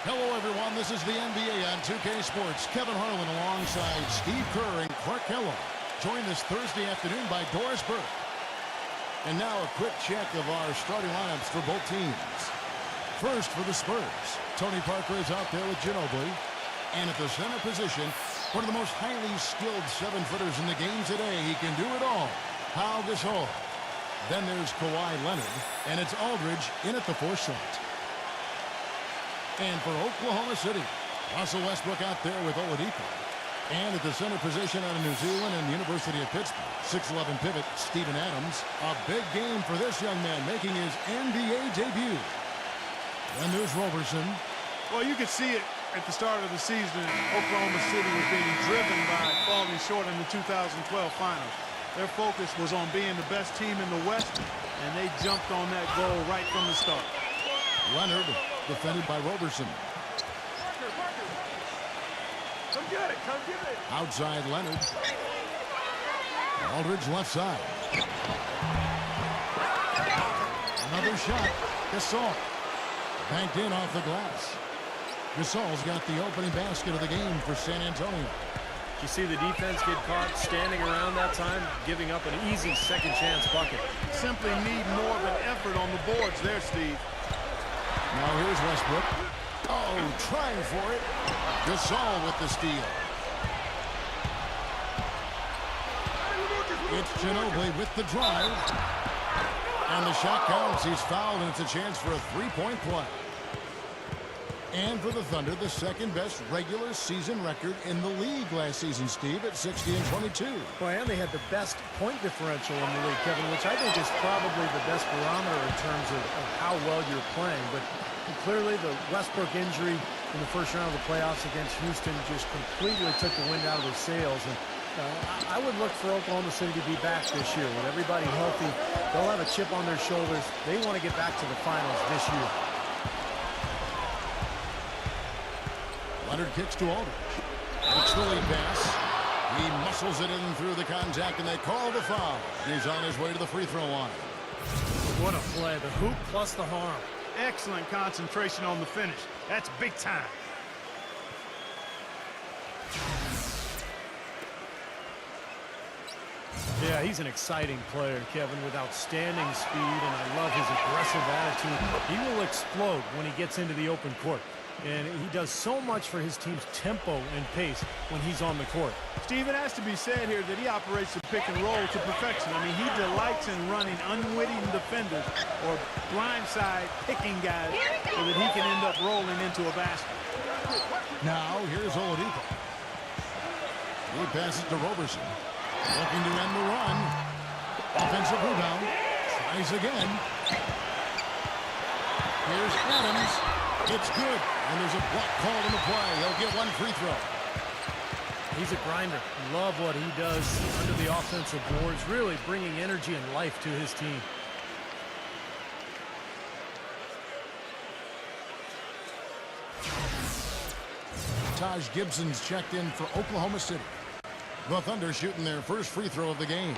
Hello, everyone. This is the NBA on 2K Sports. Kevin Harlan alongside Steve Kerr and Clark Kellogg. Joined this Thursday afternoon by Doris Burke. And now a quick check of our starting lineups for both teams. First for the Spurs, Tony Parker is out there with Ginobili. And at the center position, one of the most highly skilled 7-footers in the game today. He can do it all. Pau Gasol. Then there's Kawhi Leonard. And it's Aldridge in at the 4 slot. And for Oklahoma City, Russell Westbrook out there with Oladipo. And at the center position out of New Zealand and University of Pittsburgh, 6'11" pivot Steven Adams. A big game for this young man making his NBA debut. And there's Roberson. Well, you could see it at the start of the season. Oklahoma City was being driven by falling short in the 2012 finals. Their focus was on being the best team in the West, and they jumped on that goal right from the start. Leonard defended by Roberson. Come get it, come get it. Outside Leonard. Aldridge left side. Another shot. Gasol. Banked in off the glass. Gasol's got the opening basket of the game for San Antonio. You see the defense get caught standing around that time, giving up an easy second chance bucket. Simply need more of an effort on the boards there, Steve. Now here's Westbrook. Oh, trying for it. Gasol with the steal. It's Ginobili with the drive. And the shot counts. He's fouled, and it's a chance for a three-point play. And for the Thunder, the second-best regular season record in the league last season, Steve, at 60-22. Well, and they had the best point differential in the league, Kevin, which I think is probably the best barometer in terms of how well you're playing. But clearly the Westbrook injury in the first round of the playoffs against Houston just completely took the wind out of his sails. And I would look for Oklahoma City to be back this year. With everybody healthy, they'll have a chip on their shoulders. They want to get back to the finals this year. Leonard kicks to Aldridge. It's the lead pass. He muscles it in through the contact, and they call the foul. He's on his way to the free throw line. What a play. The hoop plus the harm. Excellent concentration on the finish. That's big time. Yeah, he's an exciting player, Kevin, with outstanding speed, and I love his aggressive attitude. He will explode when he gets into the open court. And he does so much for his team's tempo and pace when he's on the court. Steve, it has to be said here that he operates the pick and roll to perfection. I mean, he delights in running unwitting defenders or blindside picking guys so that he can end up rolling into a basket. Now, here's Oladipo. He passes to Roberson. Looking to end the run. Offensive rebound. Tries again. Here's Adams. It's good. And there's a block called in the play. He'll get one free throw. He's a grinder. Love what he does under the offensive boards, really bringing energy and life to his team. Taj Gibson's checked in for Oklahoma City. The Thunder shooting their first free throw of the game.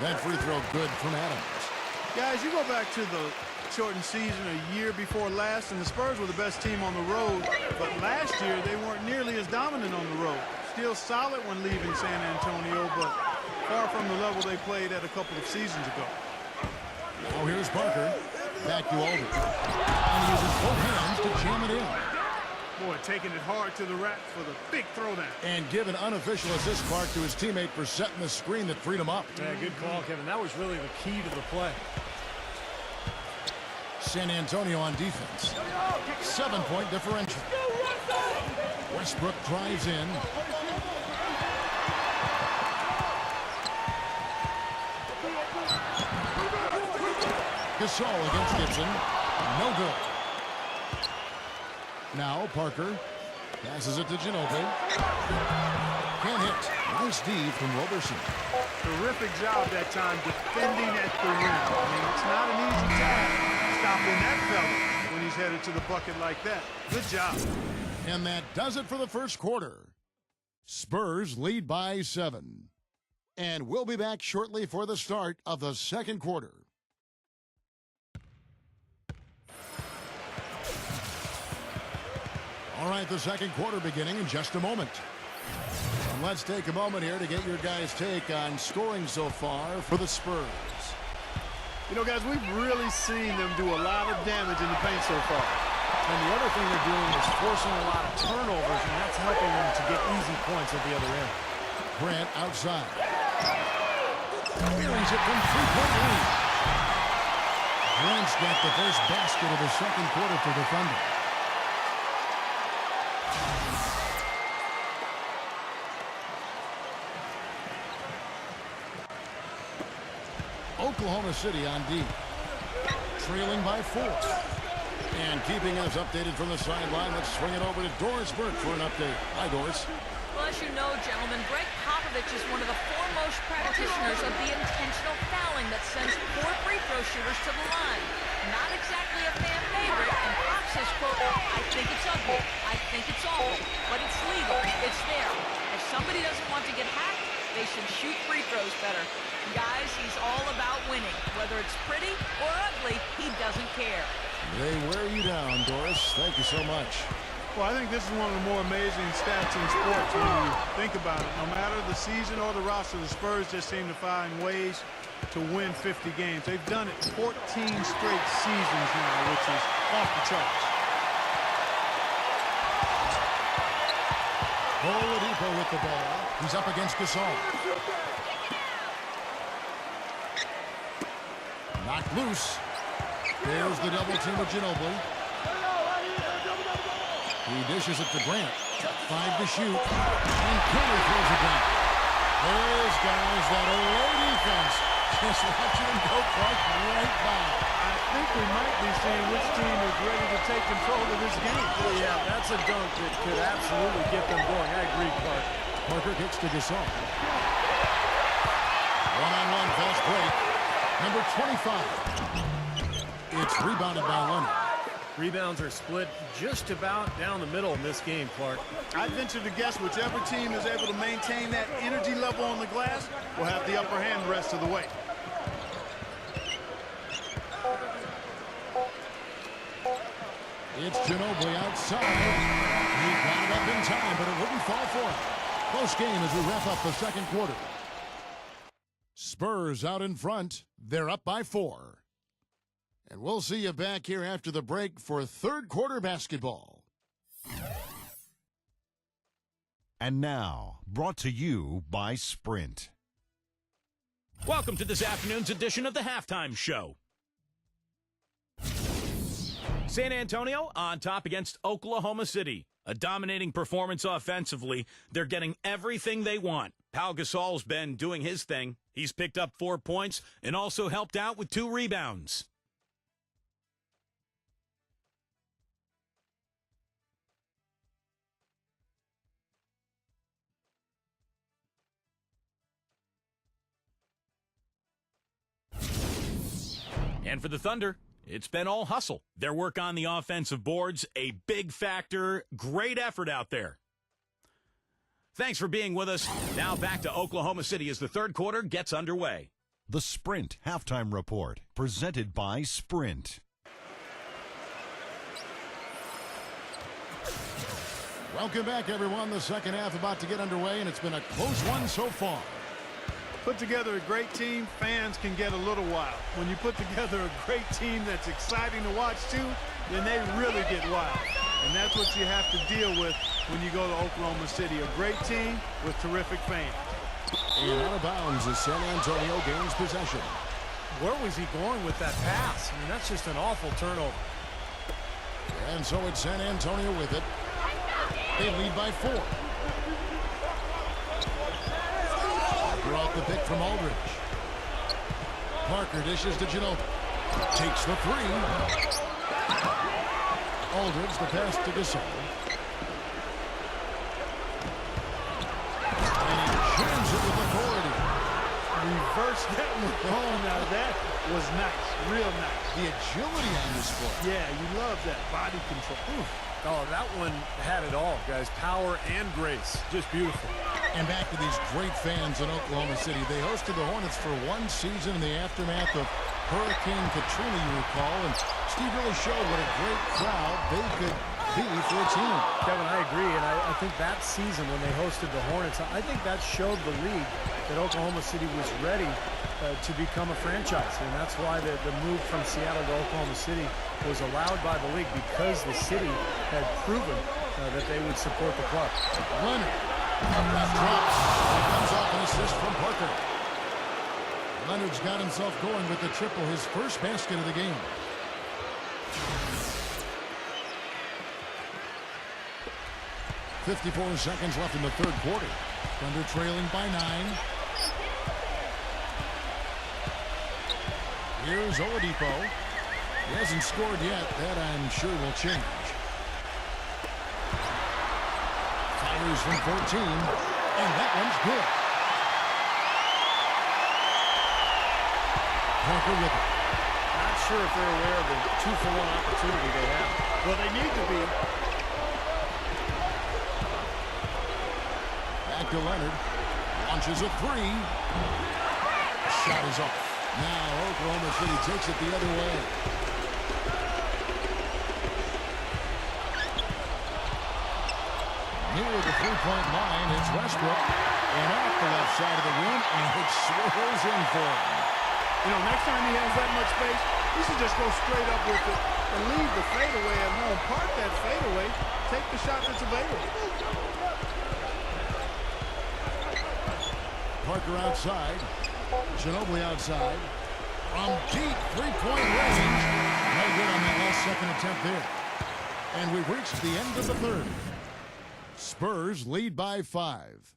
That free throw good from Adams. Guys, you go back to the shortened season a year before last, and the Spurs were the best team on the road, but last year they weren't nearly as dominant on the road. Still solid when leaving San Antonio, but far from the level they played at a couple of seasons ago. Oh, here's Parker. Back to Aldridge. And he uses both hands to jam it in. Boy, taking it hard to the rack for the big throwdown. And give an unofficial assist mark to his teammate for setting the screen that freed him up. Yeah, good call, Kevin. That was really the key to the play. San Antonio on defense. 7-point differential. Westbrook drives in. Gasol against Gibson. No good. Now Parker passes it to Ginobili. Can't hit. Nice D from Roberson. Terrific job that time defending at the rim. I mean, it's not an easy task stopping that fella when he's headed to the bucket like that. Good job. And that does it for the first quarter. Spurs lead by 7. And we'll be back shortly for the start of the second quarter. All right, the second quarter beginning in just a moment. And let's take a moment here to get your guys' take on scoring so far for the Spurs. You know, guys, we've really seen them do a lot of damage in the paint so far. And the other thing they're doing is forcing a lot of turnovers, and that's helping them to get easy points at the other end. Grant outside. Clearings it from three-point range. Grant's got the first basket of the second quarter for the Thunder. Oklahoma City on D. Trailing by 4. And keeping us updated from the sideline, let's swing it over to Doris Burke for an update. Hi, Doris. Well, as you know, gentlemen, Greg Popovich is one of the foremost practitioners of the intentional fouling that sends 4 free throw shooters to the line. Not exactly a fan favorite, and Pop says, quote, I think it's ugly, I think it's awful, but it's legal, it's there. If somebody doesn't want to get hacked, they should shoot free throws better. Guys, he's all about winning. Whether it's pretty or ugly, he doesn't care. They wear you down, Doris. Thank you so much. Well, I think this is one of the more amazing stats in sports when you think about it. No matter the season or the roster, the Spurs just seem to find ways to win 50 games. They've done it 14 straight seasons now, which is off the charts. Oladipo with the ball. He's up against Gasol. Knocked loose. There's the double team with Ginobili. He dishes it to Grant. 5 to shoot. And Kelly throws it down. Those guys, that away defense, just watching him go right by. I think we might be seeing which team is ready to take control of this game. Well, yeah, that's a dunk that could absolutely get them going. I agree, Clark. Parker kicks to Gasol. One-on-one fast break. Number 25. It's rebounded by Leonard. Rebounds are split just about down the middle in this game, Clark. I venture to guess whichever team is able to maintain that energy level on the glass will have the upper hand the rest of the way. It's Ginobili outside. He got it up in time, but it wouldn't fall for him. Close game as we wrap up the second quarter. Spurs out in front. They're up by 4. And we'll see you back here after the break for third quarter basketball. And now, brought to you by Sprint. Welcome to this afternoon's edition of the Halftime Show. San Antonio on top against Oklahoma City. A dominating performance offensively. They're getting everything they want. Pau Gasol's been doing his thing. He's picked up 4 points and also helped out with 2 rebounds. And for the Thunder, it's been all hustle. Their work on the offensive boards, a big factor. Great effort out there. Thanks for being with us. Now back to Oklahoma City as the third quarter gets underway. The Sprint Halftime Report, presented by Sprint. Welcome back, everyone. The second half about to get underway, and it's been a close one so far. Put together a great team, fans can get a little wild. When you put together a great team that's exciting to watch too, then they really get wild. And that's what you have to deal with when you go to Oklahoma City. A great team with terrific fans. And out of bounds as San Antonio gains possession. Where was he going with that pass? I mean, that's just an awful turnover. And so it's San Antonio with it. They lead by 4. Brought the pick from Aldridge. Parker dishes to Ginobili. Takes the 3. Aldridge, the pass to Gasol. And he jams it with authority. Reverse that with the home. Now that was nice, real nice. The agility on this foot. Yeah, you love that body control. Ooh. Oh, that one had it all, guys. Power and grace. Just beautiful. And back to these great fans in Oklahoma City. They hosted the Hornets for 1 season in the aftermath of Hurricane Katrina, you recall. And Steve really showed what a great crowd they could be for a team. Kevin, I agree, and I think that season when they hosted the Hornets, I think that showed the league that Oklahoma City was ready to become a franchise, and that's why the move from Seattle to Oklahoma City was allowed by the league, because the city had proven that they would support the club. Leonard. That drops. It comes off an assist from Parker. Leonard's got himself going with the triple, his first basket of the game. .54 seconds left in the third quarter. Thunder trailing by 9. Here's Oladipo. He hasn't scored yet. That, I'm sure, will change. Fires from 14, and that one's good. Parker with it. Not sure if they're aware of the 2-for-1 opportunity they have. Well, they need to be. Back to Leonard. Launches a three. Shot is off. Now Oklahoma City takes it the other way. Near the three-point line, it's Westbrook. And off the left side of the rim, and it swirls in for him. You know, next time he has that much space, he should just go straight up with it and leave the fadeaway at home. Park that fadeaway. Take the shot that's available. Parker outside. Ginobili outside. From deep three-point range. No good on that last second attempt there. And we've reached the end of the third. Spurs lead by 5.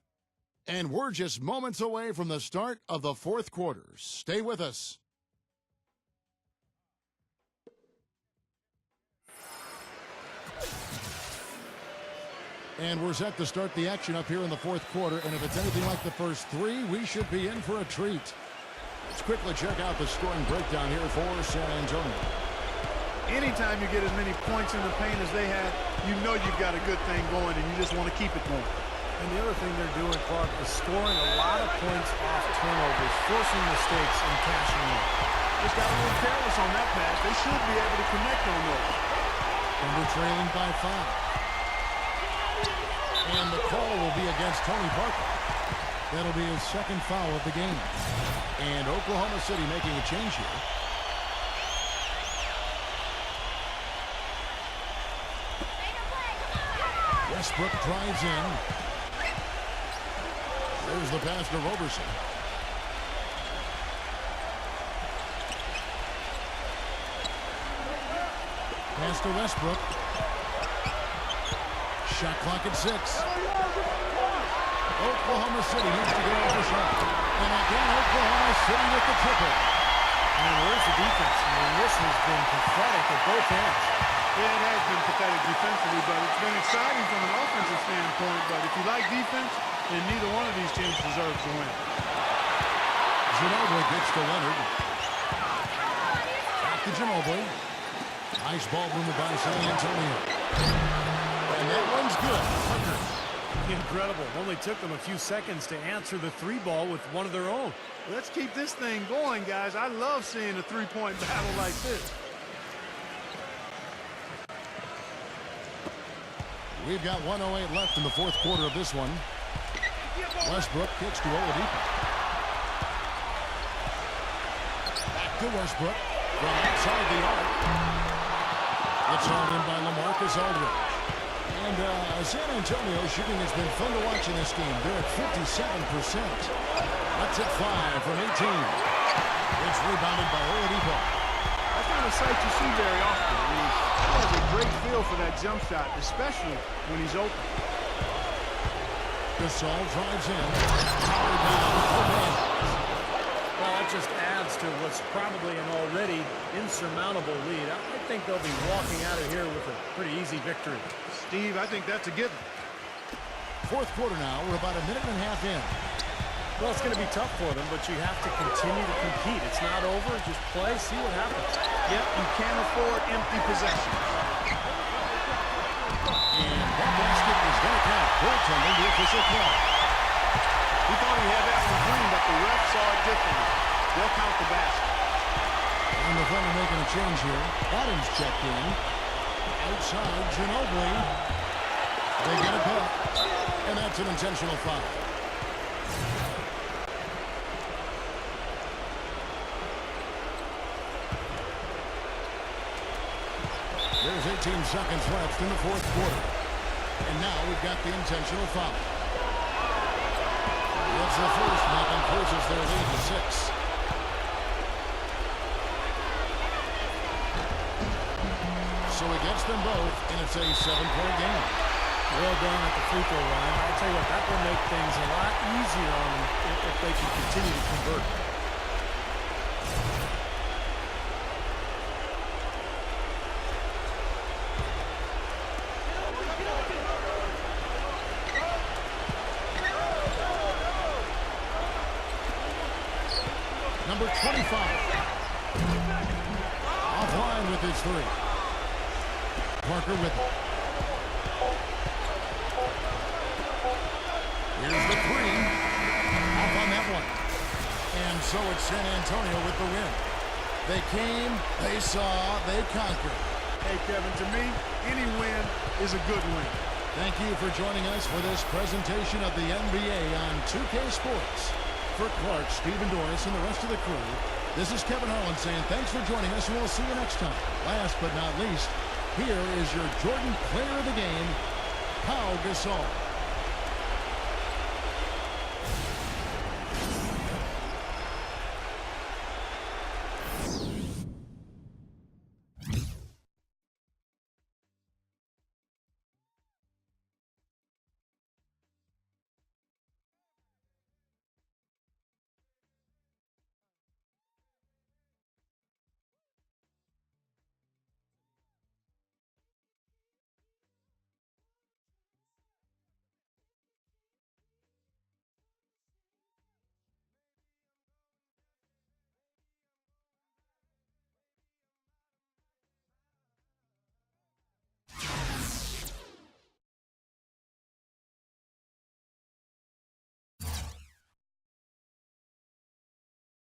And we're just moments away from the start of the fourth quarter. Stay with us. And we're set to start the action up here in the fourth quarter. And if it's anything like the first three, we should be in for a treat. Let's quickly check out the scoring breakdown here for San Antonio. Anytime you get as many points in the paint as they have, you know you've got a good thing going, and you just want to keep it going. And the other thing they're doing, Clark, is scoring a lot of points off turnovers, forcing mistakes and cashing in. Just got a little careless on that pass. They should be able to connect on those. And we're trailing by 5. And the call will be against Tony Parker. That'll be his second foul of the game. And Oklahoma City making a change here. Westbrook drives in. There's the pass to Roberson. Pass to Westbrook. Shot clock at 6. Oklahoma City needs to get off the shot. And again, Oklahoma City with the triple. And where's the defense? I mean, this has been pathetic at both ends. Yeah, it has been pathetic defensively, but it's been exciting from an offensive standpoint. But if you like defense, then neither one of these teams deserves to win. Ginobili gets to Leonard. Back to Ginobili. Nice ball movement by San Antonio. And that one's good. Parker. Incredible. Only took them a few seconds to answer the three ball with one of their own. Let's keep this thing going, guys. I love seeing a three-point battle like this. We've got 1:08 left in the fourth quarter of this one. Westbrook kicks to Oladipo. Back to Westbrook from outside the arc. It's hauled in by LaMarcus Aldridge. And San Antonio shooting has been fun to watch in this game. They're at 57%. That's at 5 from 18. It's rebounded by Oladipo. That's not a sight you see very often. I mean, he has a great feel for that jump shot, especially when he's open. Gasol drives in. Well, that just adds to what's probably an already insurmountable lead. I think they'll be walking out of here with a pretty easy victory. Steve, I think that's a given. Fourth quarter now. We're about a minute and a half in. Well, it's going to be tough for them, but you have to continue to compete. It's not over. Just play, see what happens. Yep, you can't afford empty possessions. And that basket is going to count. Goaltending, the official call. He thought he had that one clean, but the ref saw it differently. They'll count the basket. And the Thunder making a change here. Adams checked in. And Outside, Ginobili. They get a call. And that's an intentional foul. There's 18 seconds left in the fourth quarter. And now we've got the intentional foul. That's the first, and that increases their lead to 6. So he gets them both, and it's a 7-point game. Well done at the free throw line. I'll tell you what, that will make things a lot easier on them if they can continue to convert. Number 25. Offline with his three. Parker with it. Here's the three. Off on that one. And so it's San Antonio with the win. They came, they saw, they conquered. Hey, Kevin, to me, any win is a good win. Thank you for joining us for this presentation of the NBA on 2K Sports. For Clark, Stephen Doris, and the rest of the crew, this is Kevin Harlan saying thanks for joining us, and we'll see you next time. Last but not least, here is your Jordan Player of the Game, Pau Gasol.